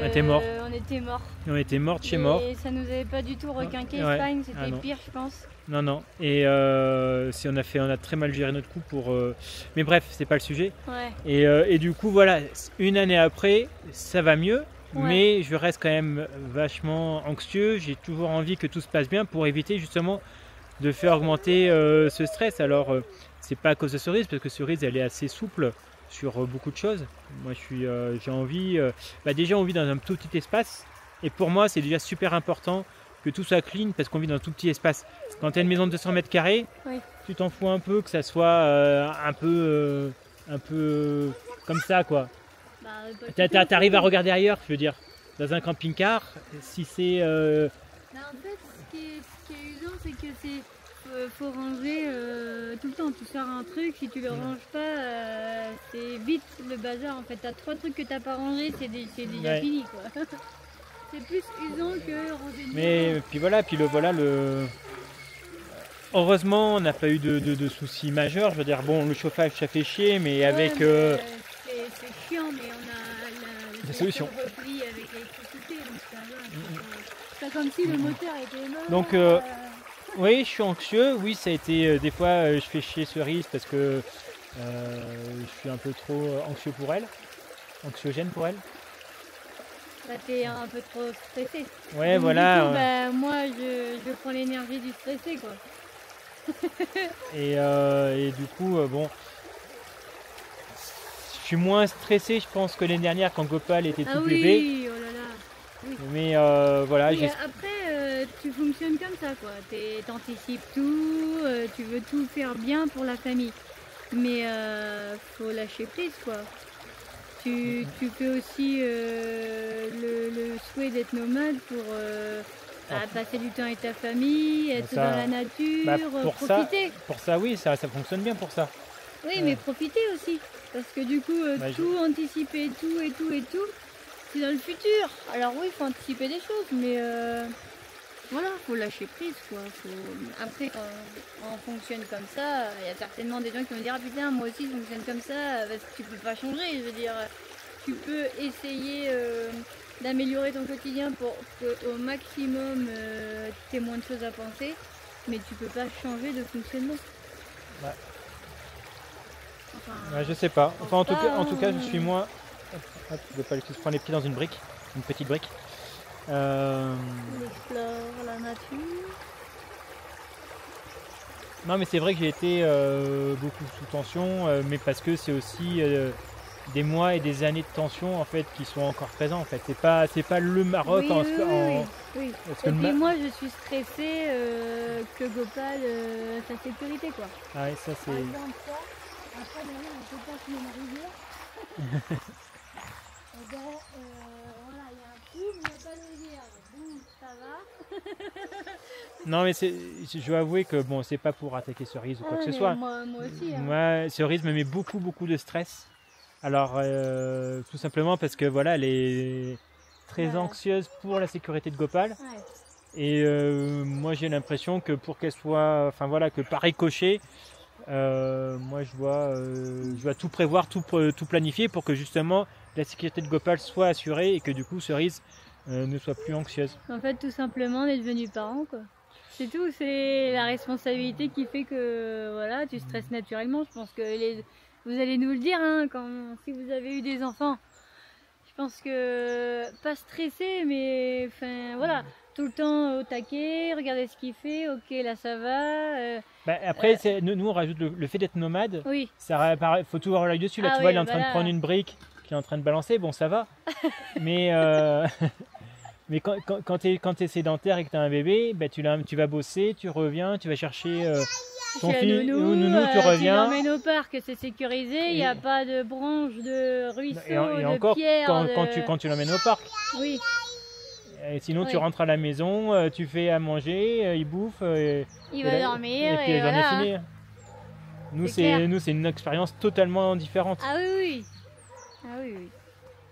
était morts. On était morts de chez mort. Et ça nous avait pas du tout requinqué, Ouais. Espagne, c'était Ah non. pire, je pense. Non. Et on a très mal géré notre coup mais bref, c'est pas le sujet. Ouais. Et du coup, voilà, une année après, ça va mieux. Ouais. Mais je reste quand même vachement anxieux. J'ai toujours envie que tout se passe bien pour éviter justement de faire augmenter ce stress. Alors, c'est pas à cause de Cerise, parce que Cerise, elle est assez souple sur beaucoup de choses. Moi, j'ai envie, déjà, on vit dans un tout petit espace. Et pour moi, c'est déjà super important que tout soit clean, parce qu'on vit dans un tout petit espace. Quand tu as une maison de 200 mètres carrés, oui, tu t'en fous un peu que ça soit un peu comme ça, quoi. T'arrives à regarder ailleurs, je veux dire. Dans un camping-car, si c'est... En fait, ce qui est usant, c'est que faut ranger tout le temps. Tu sors un truc, si tu le ranges pas, c'est vite le bazar. En fait, t'as 3 trucs que t'as pas rangés, c'est déjà fini, quoi. C'est plus usant que ranger. Mais puis voilà, heureusement, on n'a pas eu de soucis majeurs. Je veux dire, bon, le chauffage, ça fait chier, mais avec... c'est chiant, mais on a des solutions. Repli avec l'électricité, donc ça va. C'est pas comme si le moteur était mort. Donc, oui, je suis anxieux. Oui, ça a été... des fois, je fais chier Cerise parce que je suis un peu trop anxiogène pour elle. T'es un peu trop stressé. Ouais, donc, voilà. Du coup, moi, je prends l'énergie du stressé, quoi. Et du coup, bon... Je suis moins stressé, je pense, que l'année dernière quand Gopal était tout bébé. Oui, oh là là. Oui. Mais voilà. Oui, après, tu fonctionnes comme ça, quoi. T'anticipes tout, tu veux tout faire bien pour la famille. Mais faut lâcher prise, quoi. Tu fais aussi le souhait d'être nomade pour passer du temps avec ta famille, être dans la nature, profiter. Pour ça, oui, ça fonctionne bien pour ça. Oui, mais profiter aussi. Parce que du coup, tout anticiper, tout, c'est dans le futur. Alors oui, il faut anticiper des choses, mais voilà, faut lâcher prise, quoi. Après, quand on fonctionne comme ça, il y a certainement des gens qui vont dire « Ah putain, moi aussi je fonctionne comme ça », parce que tu peux pas changer. Je veux dire, tu peux essayer d'améliorer ton quotidien pour qu'au maximum tu aies moins de choses à penser, mais tu peux pas changer de fonctionnement. Ouais. Enfin, je sais pas. Enfin, en tout cas, je suis moins... Hop, je prends les pieds dans une petite brique. Les fleurs, la nature. Non, mais c'est vrai que j'ai été beaucoup sous tension, mais parce que c'est aussi des mois et des années de tension en fait qui sont encore présents. En fait, c'est pas le Maroc Oui, en, oui, en- oui, oui. parce que Et le puis Ma- moi, je suis stressée que Gopal sa sécurité, quoi. Ah ouais, ça c'est. Par exemple, ça, après derrière, on peut pas filer la rivière. Et derrière, voilà, il y a un trou, mais il n'y a pas de rivière. Boum, ça va. Non, mais je dois avouer que bon, c'est pas pour attaquer Cerise ou quoi que ce mais soit. moi aussi. Hein. Moi, Cerise me met beaucoup de stress. Alors, tout simplement parce que voilà, elle est très Voilà. anxieuse pour la sécurité de Gopal. Ouais. Et moi, j'ai l'impression que pour qu'elle soit, enfin voilà, que par ricochet, moi, je dois tout prévoir, tout planifier pour que justement la sécurité de Gopal soit assurée et que du coup, Cerise ne soit plus anxieuse. En fait, tout simplement, on est devenus parents, quoi. C'est tout, c'est la responsabilité qui fait que voilà, tu stresses naturellement. Je pense que vous allez nous le dire hein, si vous avez eu des enfants. Je pense que pas stressé, mais enfin voilà, tout le temps au taquet, regarder ce qu'il fait. Ok, là ça va. Bah, après, nous, on rajoute le fait d'être nomade. Oui. Ça faut toujours avoir l'œil dessus. Là, Ah tu vois, oui, il est en train de voilà. prendre une brique, qu'il est en train de balancer. Bon, ça va. Mais mais quand tu es sédentaire et que tu as un bébé, bah, tu vas bosser, tu reviens, tu vas chercher ton Chez fils, la nounou, tu reviens. Tu l'emmènes au parc, c'est sécurisé, il n'y a pas de branches, de ruisseaux, Et de encore, pierres. quand tu l'emmènes au parc. Oui. Et sinon, tu Oui. rentres à la maison, tu fais à manger, il bouffe. Il va dormir et puis la journée voilà. est finie. C'est clair. Nous, c'est une expérience totalement différente. Ah oui, oui. Ah oui, oui.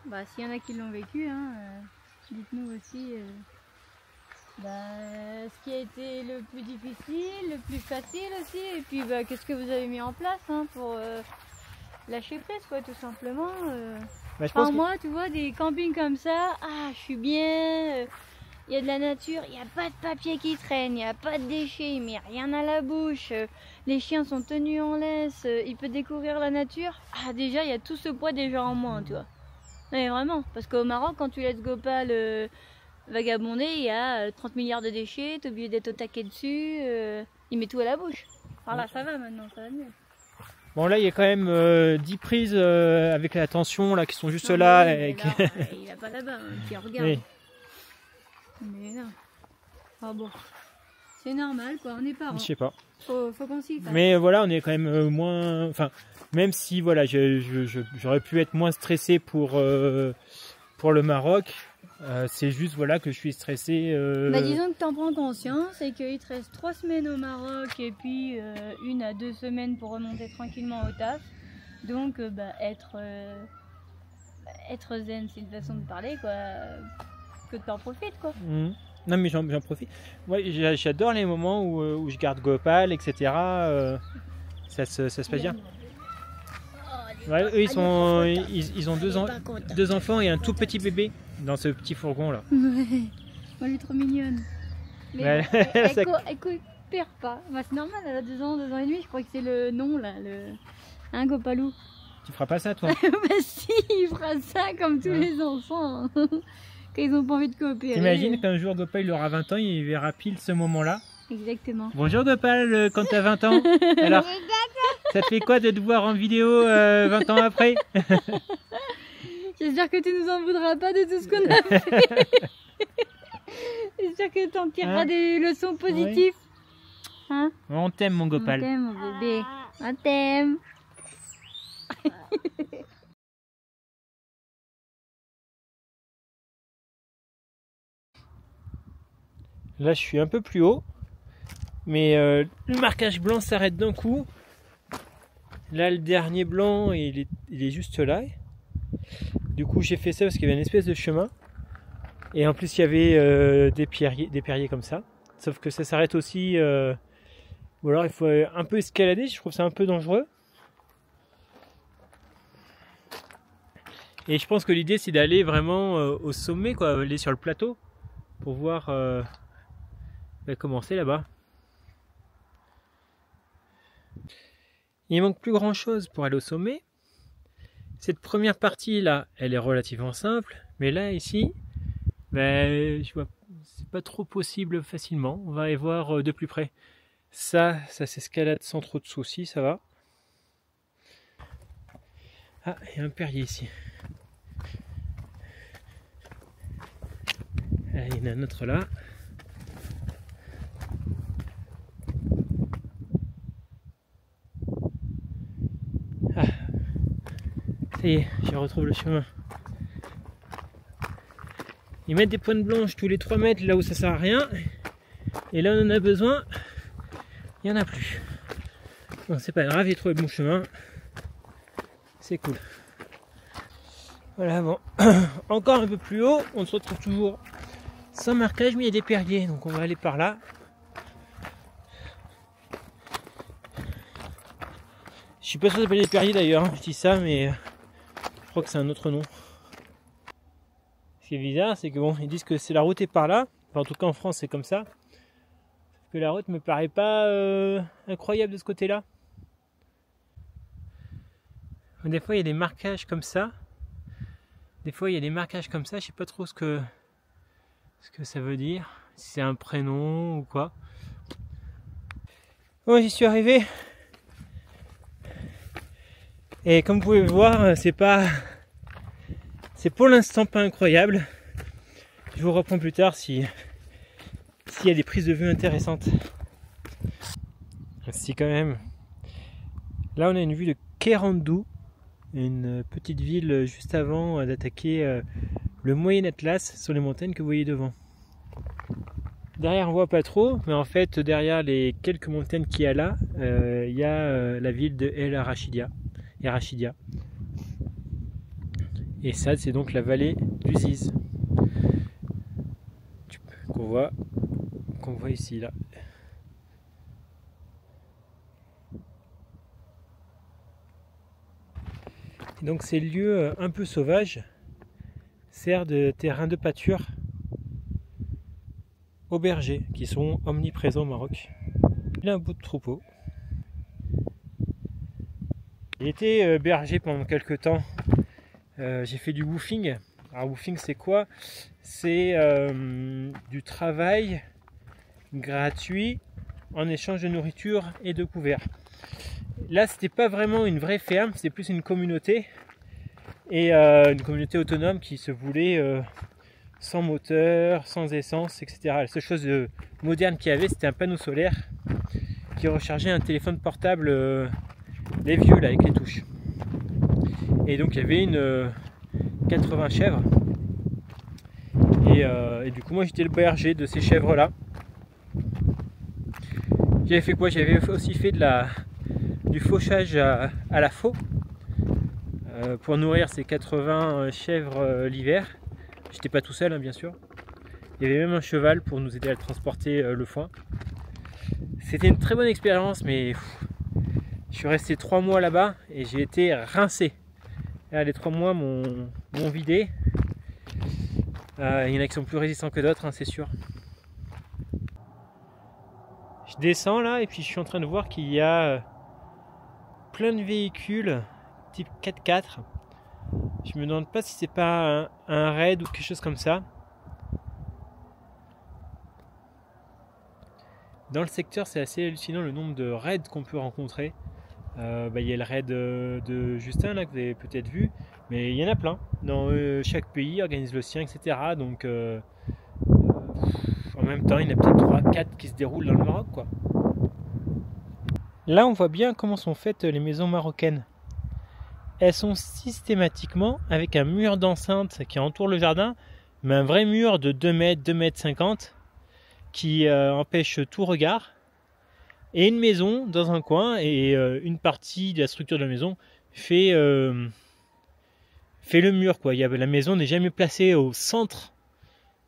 Bah, s'il y en a qui l'ont vécu, hein, dites-nous aussi ce qui a été le plus difficile, le plus facile aussi, et puis bah, qu'est-ce que vous avez mis en place hein, pour lâcher prise, quoi, tout simplement. Bah, je pense Enfin, que- moi, tu vois, des campings comme ça, je suis bien, il y a de la nature, il n'y a pas de papier qui traîne, il n'y a pas de déchets, il met rien à la bouche, les chiens sont tenus en laisse, il peut découvrir la nature. Ah, déjà, il y a tout ce poids déjà en moins, tu vois. Mais vraiment, parce qu'au Maroc, quand tu laisses Gopal vagabonder, il y a 30 milliards de déchets, t'es obligé d'être au taquet dessus, il met tout à la bouche. Alors là, ça va maintenant, ça va mieux. Bon, là, il y a quand même 10 prises avec la tension là, qui sont juste Non, là. mais et oui, qui- mais là, il va pas là-bas, hein, qui regarde. Oui. Mais non. Ah bon, c'est normal quoi, on est parents. Je sais pas. Faut qu'on s'y fasse. Mais voilà, on est quand même moins. Enfin, même si voilà, j'aurais pu être moins stressé pour le Maroc, c'est juste voilà que je suis stressé. Bah, disons que t'en prends conscience et qu'il te reste 3 semaines au Maroc et puis 1 à 2 semaines pour remonter tranquillement au taf. Donc être zen, c'est une façon de parler quoi. Que t'en profites quoi. Mhm. Non mais j'en profite. Ouais, j'adore les moments où je garde Gopal, etc. Ça se passe bien. Ouais, eux ils ont deux enfants et un tout petit bébé dans ce petit fourgon là. Ouais, elle est trop mignonne. Mais Ouais, bon, ça- elle coopère pas. Bah, c'est normal, elle a 2 ans et demi, je crois que c'est le nom là, un Gopalou. Tu feras pas ça toi. Bah si, il fera ça comme tous Ouais. les enfants. Hein. Quand ils ont pas envie de coopérer. T'imagines qu'un jour Gopal il aura 20 ans, il verra pile ce moment-là. Exactement. Bonjour Gopal, quand t'as 20 ans. Alors, ça te fait quoi de te voir en vidéo 20 ans après? J'espère que tu nous en voudras pas de tout ce qu'on a fait. J'espère que tu en tireras Hein? des leçons positives. Hein? On t'aime mon On Gopal. t'aime mon bébé. On t'aime. Là je suis un peu plus haut. Mais le marquage blanc s'arrête d'un coup. Là le dernier blanc il est juste là. Du coup j'ai fait ça parce qu'il y avait une espèce de chemin. Et en plus il y avait des pierriers comme ça. Sauf que ça s'arrête aussi. Ou alors il faut un peu escalader, je trouve ça un peu dangereux. Et je pense que l'idée c'est d'aller vraiment au sommet, quoi, aller sur le plateau pour voir comment c'est là-bas. Il manque plus grand chose pour aller au sommet. Cette première partie là, elle est relativement simple, mais là ici, Ben, je vois, c'est pas trop possible facilement. On va aller voir de plus près. Ça s'escalade sans trop de soucis, ça va. Ah, il y a un perrier ici. Ah, il y en a un autre là. Ah, ça y est, je retrouve le chemin. Ils mettent des pointes blanches tous les 3 mètres là où ça sert à rien. Et là on en a besoin, il n'y en a plus. Bon, c'est pas grave, j'ai trouvé le bon chemin. C'est cool. Voilà, bon. Encore un peu plus haut, on se retrouve toujours sans marquage, mais il y a des perriers, donc on va aller par là. Je suis pas sûr que ça s'appelle des perriers d'ailleurs, hein. Je dis ça, mais je crois que c'est un autre nom. Ce qui est bizarre, c'est que bon, ils disent que c'est la route est par là. Enfin, en tout cas en France c'est comme ça. Sauf que la route me paraît pas incroyable de ce côté-là. Des fois il y a des marquages comme ça. Des fois il y a des marquages comme ça, je sais pas trop ce que ça veut dire. Si c'est un prénom ou quoi. Bon, j'y suis arrivé. Et comme vous pouvez le voir, c'est pour l'instant pas incroyable. Je vous reprends plus tard s'il y a des prises de vue intéressantes. Si quand même. Là on a une vue de Kerandou, une petite ville juste avant d'attaquer le Moyen Atlas sur les montagnes que vous voyez devant. Derrière on voit pas trop, mais en fait derrière les quelques montagnes qu'il y a là, il y a la ville de El Arachidia. Et ça c'est donc la vallée du Ziz qu'on voit ici là. Et donc ces lieux un peu sauvages servent de terrain de pâture aux bergers qui sont omniprésents au Maroc. Il y a un bout de troupeau. J'ai été berger pendant quelques temps. J'ai fait du woofing. Alors woofing c'est quoi? C'est du travail gratuit en échange de nourriture et de couverts. Là c'était pas vraiment une vraie ferme, c'était plus une communauté. Et une communauté autonome qui se voulait sans moteur, sans essence, etc. La seule chose moderne qu'il y avait c'était un panneau solaire qui rechargeait un téléphone portable, les vieux là avec les touches. Et donc il y avait une 80 chèvres. Et du coup moi j'étais le berger de ces chèvres là. J'avais fait quoi? J'avais aussi fait du fauchage à la faux pour nourrir ces 80 chèvres l'hiver. J'étais pas tout seul hein, bien sûr. Il y avait même un cheval pour nous aider à transporter le foin. C'était une très bonne expérience, mais je suis resté 3 mois là-bas et j'ai été rincé. Là, les 3 mois m'ont vidé. Il y en a qui sont plus résistants que d'autres, hein, c'est sûr. Je descends là et puis je suis en train de voir qu'il y a plein de véhicules type 4x4. Je me demande pas si c'est pas un raid ou quelque chose comme ça. Dans le secteur, c'est assez hallucinant le nombre de raids qu'on peut rencontrer. Il y a le raid de Justin là que vous avez peut-être vu, mais il y en a plein. Dans chaque pays organise le sien, etc. Donc en même temps, il y en a peut-être 3-4 qui se déroulent dans le Maroc, quoi. Là, on voit bien comment sont faites les maisons marocaines. Elles sont systématiquement avec un mur d'enceinte qui entoure le jardin, mais un vrai mur de 2 mètres, 2 mètres 50 qui empêche tout regard. Et une maison dans un coin, et une partie de la structure de la maison fait le mur, quoi. La maison n'est jamais placée au centre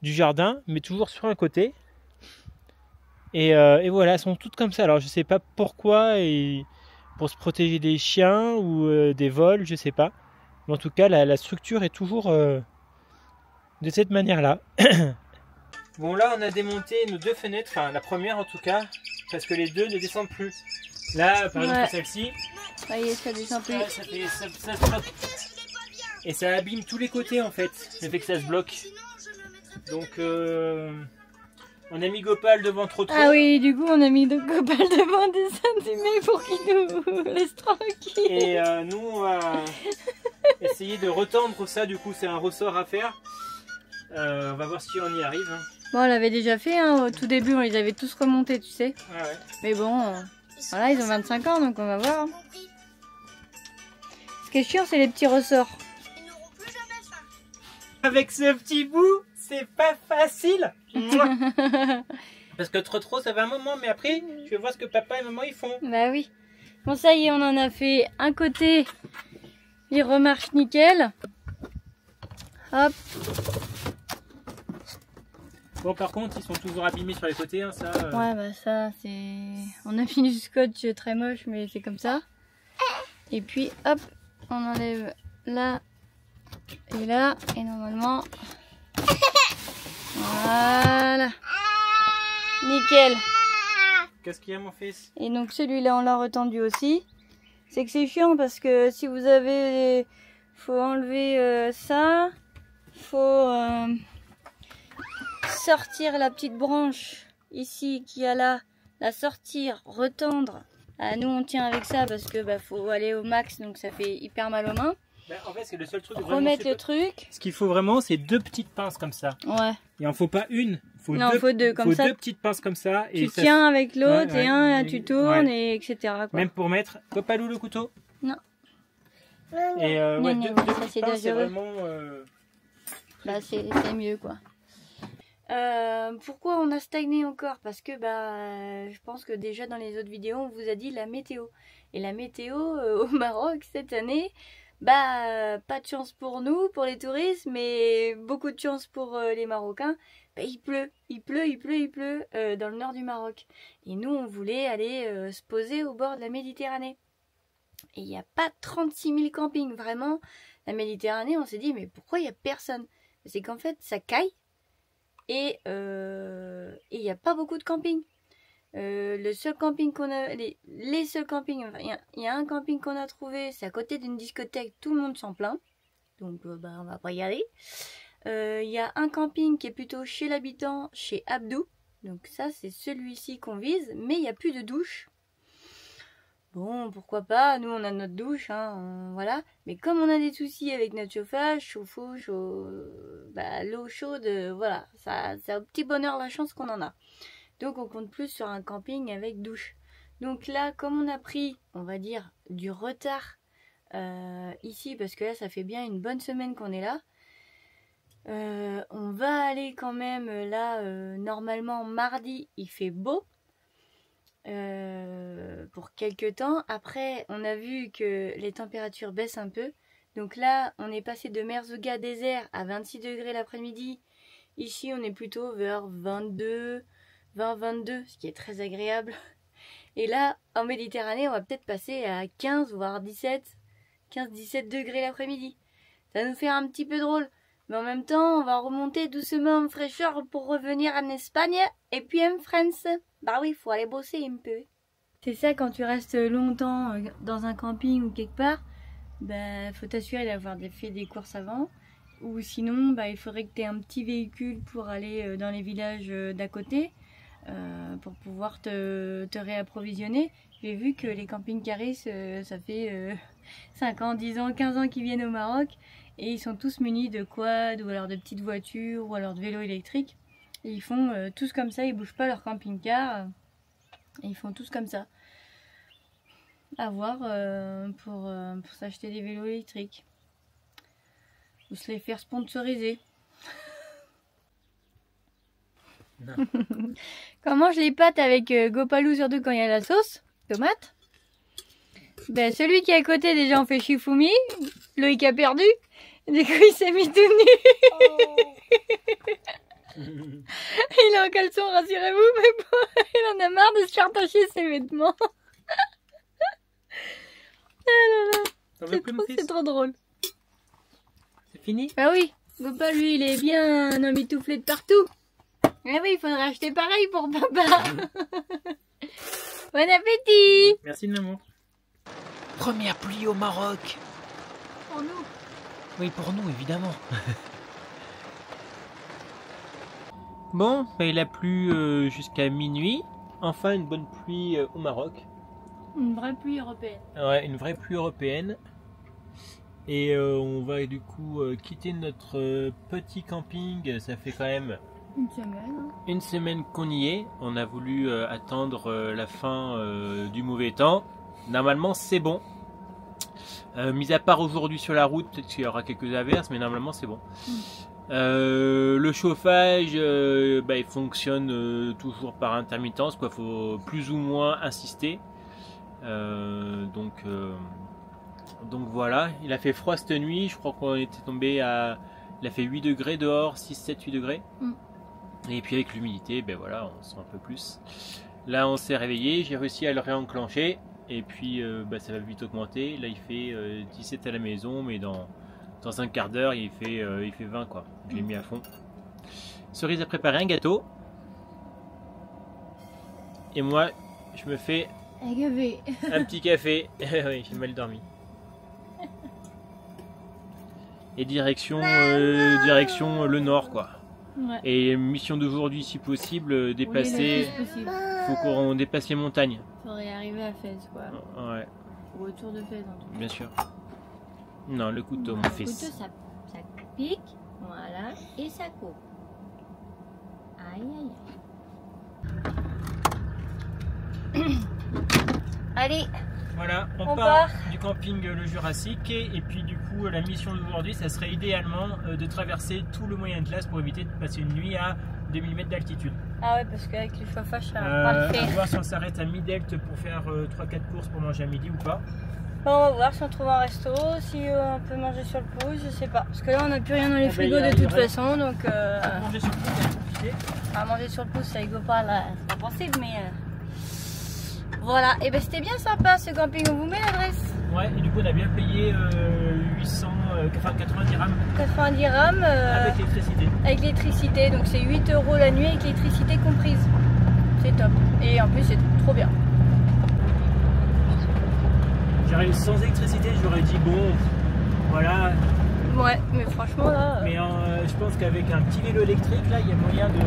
du jardin, mais toujours sur un côté. Et voilà, elles sont toutes comme ça. Alors je sais pas pourquoi, et pour se protéger des chiens ou des vols, je sais pas. Mais en tout cas, la structure est toujours de cette manière-là. Bon, là, on a démonté nos 2 fenêtres, enfin la première en tout cas, parce que les 2 ne descendent plus. Là, par exemple, celle-ci, Ça y est, ça descend plus. ça se bloque. Et ça abîme tous les côtés en fait, le fait que ça se bloque. Donc on a mis Gopal devant Trotro. Ah oui, du coup on a mis Gopal devant des animés pour qu'il nous laisse tranquille. Et nous on va essayer de retendre ça, du coup c'est un ressort à faire. On va voir si on y arrive. Hein. Bon, on l'avait déjà fait, hein, au tout début on les avait tous remontés, tu sais. Ah ouais. Mais bon, voilà, ils ont 25 ans donc on va voir. Ce qui est chiant c'est les petits ressorts. Avec ce petit bout, c'est pas facile. Parce que Trotro ça va un moment, mais après je vais voir ce que papa et maman ils font. Bah oui. Bon ça y est, on en a fait un côté, il remarche nickel. Hop. Bon par contre ils sont toujours abîmés sur les côtés, hein, ça. Ouais bah ça c'est... On a mis du scotch très moche mais c'est comme ça. Et puis hop, on enlève là et là et normalement... Voilà. Nickel. Qu'est-ce qu'il y a mon fils? Et donc celui-là on l'a retendu aussi. C'est que c'est chiant parce que si vous avez... Faut enlever ça. Faut sortir la petite branche ici qu'il y a là. La sortir, retendre. Ah, nous on tient avec ça parce que faut aller au max donc ça fait hyper mal aux mains. Ben, en fait c'est le seul truc. Remettre le truc. Ce qu'il faut vraiment c'est 2 petites pinces comme ça. Ouais. Et il en faut pas une. Faut non, faut deux comme ça. 2 petites pinces comme ça. Et tu ça... tiens avec l'autre ouais, et un tu tournes et etc. Quoi. Même pour mettre Gopalou le couteau. Non. Et non, deux ça petites c'est pinces, c'est dangereux. vraiment. Bah c'est mieux quoi. Pourquoi on a stagné encore? Parce que je pense que déjà dans les autres vidéos on vous a dit la météo. Et la météo au Maroc cette année, pas de chance pour nous, pour les touristes, mais beaucoup de chance pour les Marocains. Il pleut dans le nord du Maroc. Et nous on voulait aller se poser au bord de la Méditerranée. Et il n'y a pas 36 000 campings, vraiment. La Méditerranée, on s'est dit mais pourquoi il n'y a personne? C'est qu'en fait ça caille. Et il n'y a pas beaucoup de camping. Le seul camping qu'on a, les seuls campings, il y a un camping qu'on a trouvé, c'est à côté d'une discothèque, tout le monde s'en plaint. Donc on va pas y aller. Il y a un camping qui est plutôt chez l'habitant, chez Abdou. Donc ça c'est celui-ci qu'on vise, mais il n'y a plus de douche. Bon, pourquoi pas, nous on a notre douche, hein, voilà. Mais comme on a des soucis avec notre chauffage, chauffe-eau, l'eau chaude, voilà. C'est un petit bonheur la chance qu'on en a. Donc on compte plus sur un camping avec douche. Donc là, comme on a pris, on va dire, du retard ici, parce que là ça fait bien une bonne semaine qu'on est là. On va aller quand même, là, normalement mardi, il fait beau. Pour quelques temps. Après on a vu que les températures baissent un peu, donc là on est passé de Merzouga désert à 26 degrés l'après-midi. Ici on est plutôt vers 22, ce qui est très agréable. Et là en Méditerranée on va peut-être passer à 15 voire 17 degrés l'après-midi. Ça nous fait un petit peu drôle, mais en même temps on va remonter doucement en fraîcheur pour revenir en Espagne et puis en France. Bah oui, il faut aller bosser un peu. C'est ça, quand tu restes longtemps dans un camping ou quelque part, faut t'assurer d'avoir fait des courses avant. Ou sinon, il faudrait que tu aies un petit véhicule pour aller dans les villages d'à côté, pour pouvoir te réapprovisionner. J'ai vu que les camping-caris, ça fait 5 ans, 10 ans, 15 ans qu'ils viennent au Maroc. Et ils sont tous munis de quad, ou alors de petites voitures, ou alors de vélos électriques. Et ils font tous comme ça, ils bougent pas leur camping-car. Et ils font tous comme ça. À voir pour s'acheter des vélos électriques. Ou se les faire sponsoriser. Quand on mange les pâtes avec Gopalou, surtout quand il y a la sauce, tomate. Celui qui est à côté déjà on fait Shifumi. Loïc a perdu. Du coup il s'est mis tout nu. Il est en caleçon, rassurez-vous, mais bon, il en a marre de se faire tacher ses vêtements. Ah là là, c'est trop drôle. C'est fini? Ah oui, Gopal lui il est bien emmitouflé de partout. Ah oui, il faudrait acheter pareil pour papa. Bon appétit. Merci maman. Première pluie au Maroc. Pour nous. Oui, pour nous évidemment. Bon, il a plu jusqu'à minuit. Enfin, une bonne pluie au Maroc. Une vraie pluie européenne. Ouais, une vraie pluie européenne. Et on va du coup quitter notre petit camping. Ça fait quand même Une semaine. une semaine qu'on y est. On a voulu attendre la fin du mauvais temps. Normalement, c'est bon. Mis à part aujourd'hui sur la route, peut-être qu'il y aura quelques averses, mais normalement, c'est bon. Le chauffage, il fonctionne toujours par intermittence, quoi. Faut plus ou moins insister. Donc voilà, il a fait froid cette nuit. Je crois qu'on était tombé à, il a fait 8 degrés dehors, 6, 7, 8 degrés. Et puis avec l'humidité, ben voilà, on sent un peu plus. Là, on s'est réveillé, j'ai réussi à le réenclencher. Et puis ça va vite augmenter. Là, il fait 17 à la maison, mais dans un quart d'heure, il fait 20 quoi. Je l'ai mis à fond. Cerise a préparé un gâteau. Et moi, je me fais un petit café. Oui, j'ai mal dormi. Et direction le nord quoi. Ouais. Et mission d'aujourd'hui si possible, déplacer. Faut qu'on dépasse les montagnes. Faudrait arriver à Fès quoi. Ouais, Au retour de Fès en tout cas. bien sûr. Non, le couteau, mon Le fils. couteau ça pique, voilà, et ça coupe. Aïe aïe aïe. Allez, Voilà, on On part part. du camping Le Jurassique et puis du coup la mission d'aujourd'hui ça serait idéalement de traverser tout le moyen de glace pour éviter de passer une nuit à 2000 mètres d'altitude. ah ouais parce qu'avec le chauffage ça va pas le À faire. voir si on s'arrête à Midelt pour faire 3-4 courses pour manger à midi ou pas. Bon, on va voir si on trouve un resto, si on peut manger sur le pouce, je sais pas. Parce que là on n'a plus rien dans les ben, frigos il y a- de il y toute aurait- façon donc Manger sur le coup, c'est compliqué. à manger sur le pouce ça rigole pas là, c'est pas possible mais voilà, et ben c'était bien sympa ce camping, on vous met l'adresse. Ouais, et du coup on a bien payé 90 dirhams 90 dirhams avec l'électricité. avec l'électricité, donc c'est 8 € la nuit avec l'électricité comprise. C'est top. Et en plus c'est trop bien. J'arrive sans électricité, j'aurais dit bon, voilà. Ouais, mais franchement là. Mais je pense qu'avec un petit vélo électrique, là, il y a moyen de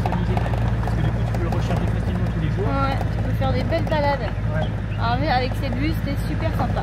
s'amuser. Parce que du coup, tu peux le recharger facilement tous les jours. Ouais, tu peux faire des belles balades. Ouais. Alors, mais avec cette vue, c'était super sympa.